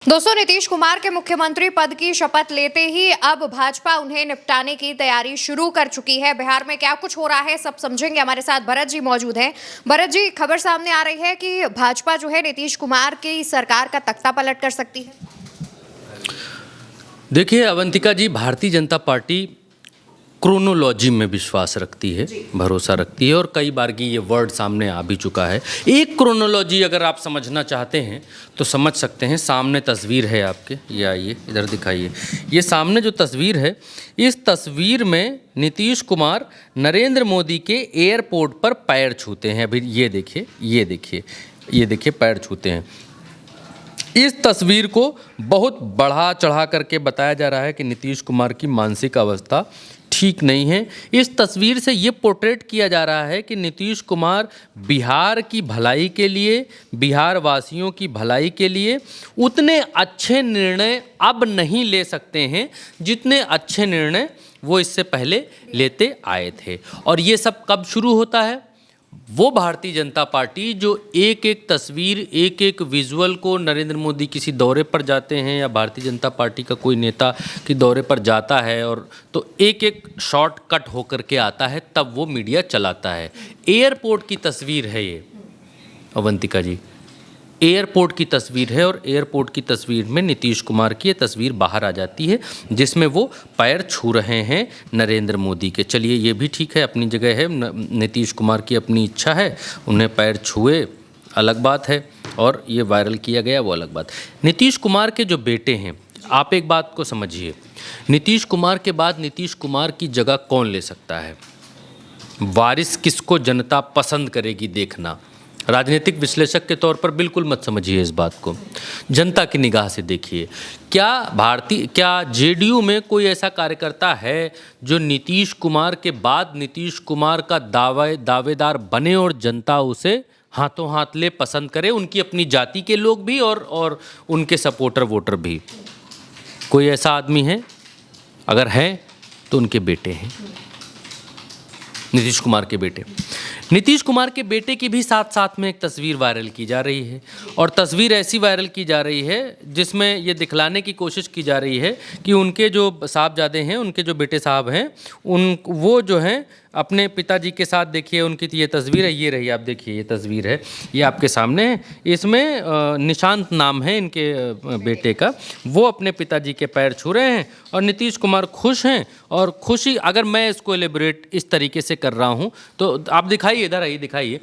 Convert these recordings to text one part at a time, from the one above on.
दोस्तों, नीतीश कुमार के मुख्यमंत्री पद की शपथ लेते ही अब भाजपा उन्हें निपटाने की तैयारी शुरू कर चुकी है। बिहार में क्या कुछ हो रहा है सब समझेंगे। हमारे साथ भरत जी मौजूद हैं। भरत जी, खबर सामने आ रही है कि भाजपा जो है नीतीश कुमार की सरकार का तख्ता पलट कर सकती है। देखिए अवंतिका जी, भारतीय जनता पार्टी क्रोनोलॉजी में विश्वास रखती है, भरोसा रखती है और कई बार की ये वर्ड सामने आ भी चुका है। एक क्रोनोलॉजी अगर आप समझना चाहते हैं तो समझ सकते हैं। सामने तस्वीर है आपके, ये आइए इधर दिखाइए। ये सामने जो तस्वीर है, इस तस्वीर में नीतीश कुमार नरेंद्र मोदी के एयरपोर्ट पर पैर छूते हैं। अभी ये देखिए, ये देखिए, ये देखिए पैर छूते हैं। इस तस्वीर को बहुत बढ़ा चढ़ा करके बताया जा रहा है कि नीतीश कुमार की मानसिक अवस्था ठीक नहीं है। इस तस्वीर से ये पोर्ट्रेट किया जा रहा है कि नीतीश कुमार बिहार की भलाई के लिए, बिहार वासियों की भलाई के लिए उतने अच्छे निर्णय अब नहीं ले सकते हैं जितने अच्छे निर्णय वो इससे पहले लेते आए थे। और ये सब कब शुरू होता है? वो भारतीय जनता पार्टी जो एक एक तस्वीर, एक एक विजुअल को नरेंद्र मोदी किसी दौरे पर जाते हैं या भारतीय जनता पार्टी का कोई नेता कि दौरे पर जाता है और तो एक एक शॉट कट होकर के आता है, तब वो मीडिया चलाता है। एयरपोर्ट की तस्वीर है ये अवंतिका जी, एयरपोर्ट की तस्वीर है और एयरपोर्ट की तस्वीर में नीतीश कुमार की ये तस्वीर बाहर आ जाती है जिसमें वो पैर छू रहे हैं नरेंद्र मोदी के। चलिए ये भी ठीक है, अपनी जगह है। नीतीश कुमार की अपनी इच्छा है, उन्हें पैर छुए, अलग बात है, और ये वायरल किया गया वो अलग बात। नीतीश कुमार के जो बेटे हैं, आप एक बात को समझिए, नीतीश कुमार के बाद नीतीश कुमार की जगह कौन ले सकता है? वारिस किसको जनता पसंद करेगी देखना। राजनीतिक विश्लेषक के तौर पर बिल्कुल मत समझिए इस बात को, जनता की निगाह से देखिए। क्या जेडीयू में कोई ऐसा कार्यकर्ता है जो नीतीश कुमार के बाद नीतीश कुमार का दावेदार बने और जनता उसे हाथों हाथ ले पसंद करे, उनकी अपनी जाति के लोग भी और उनके सपोर्टर वोटर भी? कोई ऐसा आदमी है? अगर है तो उनके बेटे हैं, नीतीश कुमार के बेटे। नीतीश कुमार के बेटे की भी साथ साथ में एक तस्वीर वायरल की जा रही है, और तस्वीर ऐसी वायरल की जा रही है जिसमें ये दिखलाने की कोशिश की जा रही है कि उनके जो साहबजादे हैं, उनके जो बेटे साहब हैं, वो जो हैं अपने पिताजी के साथ, देखिए उनकी ये तस्वीर है, ये रही, आप देखिए ये तस्वीर है, ये आपके सामने है। इसमें निशांत नाम है इनके बेटे का, वो अपने पिताजी के पैर छू रहे हैं और नीतीश कुमार खुश हैं। और खुशी, अगर मैं इसको एलिब्रेट इस तरीके से कर रहा हूँ तो आप दिखाइए, इधर आइए, दिखाइए।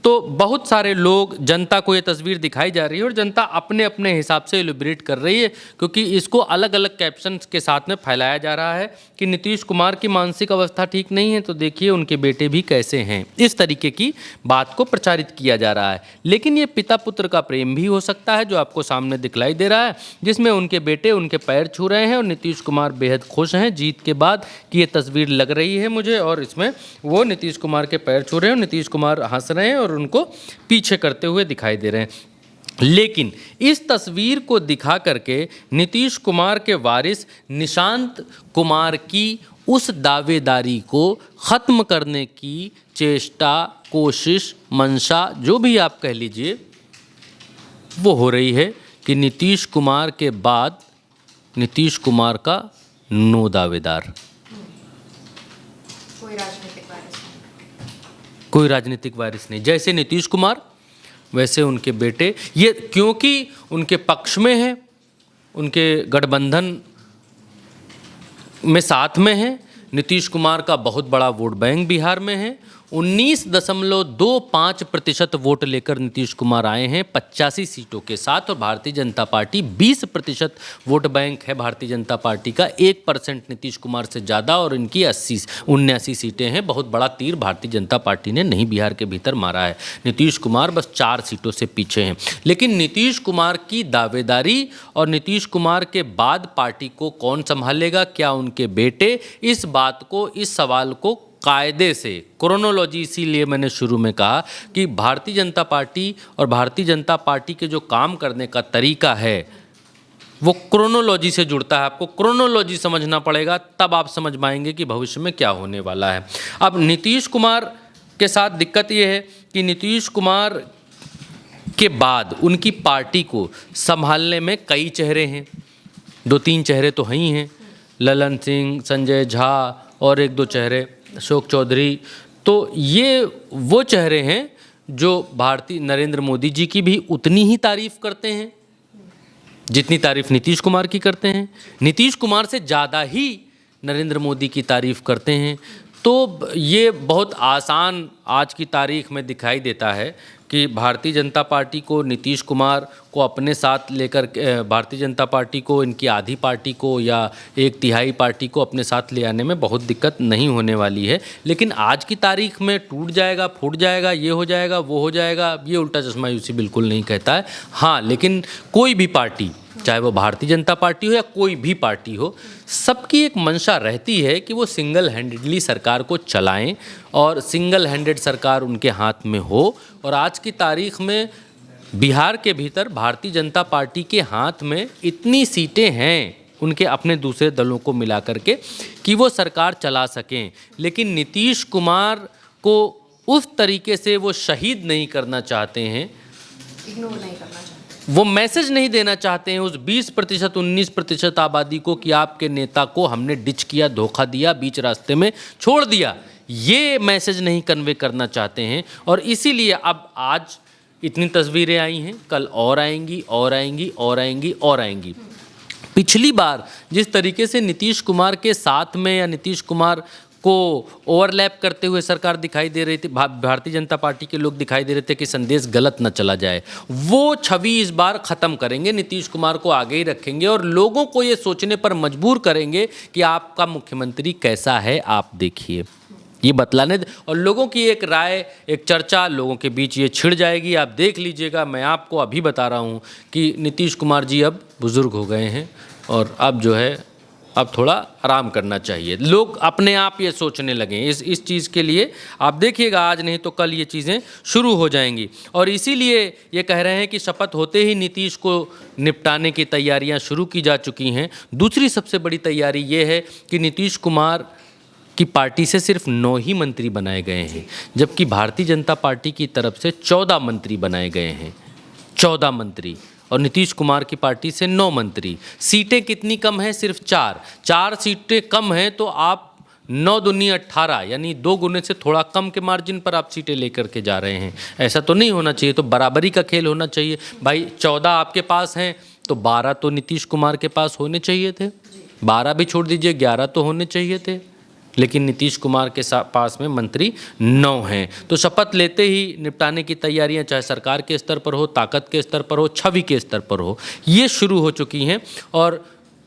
तो बहुत सारे लोग, जनता को ये तस्वीर दिखाई जा रही है और जनता अपने अपने हिसाब से एलिब्रेट कर रही है, क्योंकि इसको अलग अलग कैप्शंस के साथ में फैलाया जा रहा है कि नीतीश कुमार की मानसिक अवस्था ठीक नहीं है, तो देखिए उनके बेटे भी कैसे हैं। इस तरीके की बात को प्रचारित किया जा रहा है। लेकिन ये पिता पुत्र का प्रेम भी हो सकता है जो आपको सामने दिखलाई दे रहा है, जिसमें उनके बेटे उनके पैर छू रहे हैं और नीतीश कुमार बेहद खुश हैं जीत के बाद कि ये तस्वीर लग रही है मुझे, और इसमें वो नीतीश कुमार के पैर छू रहे हैं और नीतीश कुमार हंस रहे हैं और उनको पीछे करते हुए दिखाई दे रहे हैं। लेकिन इस तस्वीर को दिखा करके नीतीश कुमार के वारिस निशांत कुमार की उस दावेदारी को ख़त्म करने की चेष्टा, कोशिश, मंशा, जो भी आप कह लीजिए, वो हो रही है कि नीतीश कुमार के बाद नीतीश कुमार का नो दावेदार। कोई राजनीतिक वारिस नहीं। जैसे नीतीश कुमार वैसे उनके बेटे, ये क्योंकि उनके पक्ष में है, उनके गठबंधन में साथ में है। नीतीश कुमार का बहुत बड़ा वोट बैंक बिहार में है। 19.25% वोट लेकर नीतीश कुमार आए हैं 85 सीटों के साथ, और Bharatiya Janata party 20% vote bank है भारतीय जनता पार्टी का, 1% नीतीश कुमार से ज़्यादा, और इनकी 79 सीटें हैं। बहुत बड़ा तीर भारतीय जनता पार्टी ने नहीं बिहार के भीतर मारा है। नीतीश कुमार बस 4 सीटों से पीछे हैं। लेकिन नीतीश कुमार की दावेदारी और नीतीश कुमार के बाद पार्टी को कौन संभालेगा, क्या उनके बेटे, इस बात को, इस सवाल को कायदे से, क्रोनोलॉजी, इसीलिए मैंने शुरू में कहा कि भारतीय जनता पार्टी और भारतीय जनता पार्टी के जो काम करने का तरीका है वो क्रोनोलॉजी से जुड़ता है। आपको क्रोनोलॉजी समझना पड़ेगा, तब आप समझ पाएंगे कि भविष्य में क्या होने वाला है। अब नीतीश कुमार के साथ दिक्कत ये है कि नीतीश कुमार के बाद उनकी पार्टी को संभालने में कई चेहरे हैं, 2-3 चेहरे तो हैं ही हैं, ललन सिंह, संजय झा और 1-2 चेहरे, अशोक चौधरी। तो ये वो चेहरे हैं जो भारतीय नरेंद्र मोदी जी की भी उतनी ही तारीफ करते हैं जितनी तारीफ नीतीश कुमार की करते हैं, नीतीश कुमार से ज़्यादा ही नरेंद्र मोदी की तारीफ करते हैं। तो ये बहुत आसान आज की तारीख में दिखाई देता है कि भारतीय जनता पार्टी को नीतीश कुमार को अपने साथ लेकर, भारतीय जनता पार्टी को, इनकी आधी पार्टी को या 1/3 पार्टी को अपने साथ ले आने में बहुत दिक्कत नहीं होने वाली है। लेकिन आज की तारीख में टूट जाएगा, फूट जाएगा, ये हो जाएगा, वो हो जाएगा, ये उल्टा चश्मा यूसी बिल्कुल नहीं कहता है। हाँ, लेकिन कोई भी पार्टी, चाहे वो भारतीय जनता पार्टी हो या कोई भी पार्टी हो, सबकी एक मंशा रहती है कि वो सिंगल हैंडेडली सरकार को चलाएं और सिंगल हैंडेड सरकार उनके हाथ में हो। और आज की तारीख में बिहार के भीतर भारतीय जनता पार्टी के हाथ में इतनी सीटें हैं उनके अपने दूसरे दलों को मिला करके कि वो सरकार चला सकें। लेकिन नीतीश कुमार को उस तरीके से वो शहीद नहीं करना चाहते हैं, इग्नोर नहीं करना चाहते, वो मैसेज नहीं देना चाहते हैं उस 20%, 19% आबादी को कि आपके नेता को हमने डिच किया, धोखा दिया, बीच रास्ते में छोड़ दिया। ये मैसेज नहीं कन्वे करना चाहते हैं। और इसीलिए अब आज इतनी तस्वीरें आई हैं, कल और आएंगी और आएंगी और आएंगी और आएंगी। पिछली बार जिस तरीके से नीतीश कुमार के साथ में या नीतीश कुमार को ओवरलैप करते हुए सरकार दिखाई दे रही थी, भारतीय जनता पार्टी के लोग दिखाई दे रहे थे कि संदेश गलत न चला जाए, वो छवि इस बार ख़त्म करेंगे, नीतीश कुमार को आगे ही रखेंगे और लोगों को ये सोचने पर मजबूर करेंगे कि आपका मुख्यमंत्री कैसा है, आप देखिए, ये बतलाने। और लोगों की एक राय, एक चर्चा लोगों के बीच ये छिड़ जाएगी। आप देख लीजिएगा, मैं आपको अभी बता रहा हूँ कि नीतीश कुमार जी अब बुज़ुर्ग हो गए हैं और अब जो है अब थोड़ा आराम करना चाहिए। लोग अपने आप ये सोचने लगे इस चीज़ के लिए। आप देखिएगा, आज नहीं तो कल ये चीज़ें शुरू हो जाएंगी। और इसीलिए ये कह रहे हैं कि शपथ होते ही नीतीश को निपटाने की तैयारियां शुरू की जा चुकी हैं। दूसरी सबसे बड़ी तैयारी ये है कि नीतीश कुमार की पार्टी से सिर्फ 9 ही मंत्री बनाए गए हैं, जबकि भारतीय जनता पार्टी की तरफ से 14 मंत्री बनाए गए हैं, 14 मंत्री, और नीतीश कुमार की पार्टी से 9 मंत्री। सीटें कितनी कम हैं? सिर्फ 4 सीटें कम हैं, तो आप 9 दूनी 18 यानी 2 गुने से थोड़ा कम के मार्जिन पर आप सीटें लेकर के जा रहे हैं। ऐसा तो नहीं होना चाहिए, तो बराबरी का खेल होना चाहिए भाई। 14 आपके पास हैं तो 12 तो नीतीश कुमार के पास होने चाहिए थे, 12 भी छोड़ दीजिए, 11 तो होने चाहिए थे। लेकिन नीतीश कुमार के पास में मंत्री 9 हैं। तो शपथ लेते ही निपटाने की तैयारियां, चाहे सरकार के स्तर पर हो, ताकत के स्तर पर हो, छवि के स्तर पर हो, ये शुरू हो चुकी हैं। और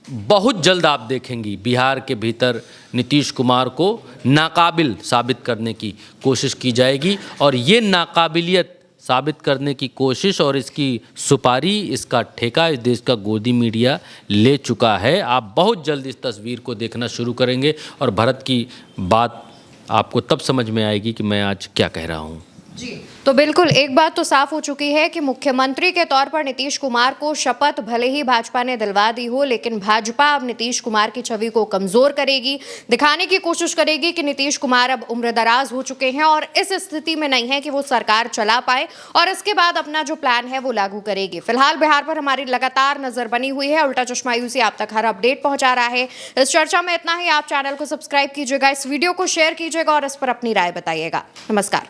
बहुत जल्द आप देखेंगी बिहार के भीतर नीतीश कुमार को नाकाबिल साबित करने की कोशिश की जाएगी। और ये नाकाबिलियत साबित करने की कोशिश और इसकी सुपारी, इसका ठेका इस देश का गोदी मीडिया ले चुका है। आप बहुत जल्द इस तस्वीर को देखना शुरू करेंगे और भरत की बात आपको तब समझ में आएगी कि मैं आज क्या कह रहा हूँ। जी, तो बिल्कुल एक बात तो साफ हो चुकी है कि मुख्यमंत्री के तौर पर नीतीश कुमार को शपथ भले ही भाजपा ने दिलवा दी हो, लेकिन भाजपा अब नीतीश कुमार की छवि को कमजोर करेगी, दिखाने की कोशिश करेगी कि नीतीश कुमार अब उम्रदराज हो चुके हैं और इस स्थिति में नहीं है कि वो सरकार चला पाए, और इसके बाद अपना जो प्लान है वो लागू करेगी। फिलहाल बिहार पर हमारी लगातार नजर बनी हुई है। उल्टा चश्मा यूसी आप तक हर अपडेट पहुंचा रहा है। इस चर्चा में इतना ही। आप चैनल को सब्सक्राइब कीजिएगा, इस वीडियो को शेयर कीजिएगा और इस पर अपनी राय बताइएगा। नमस्कार।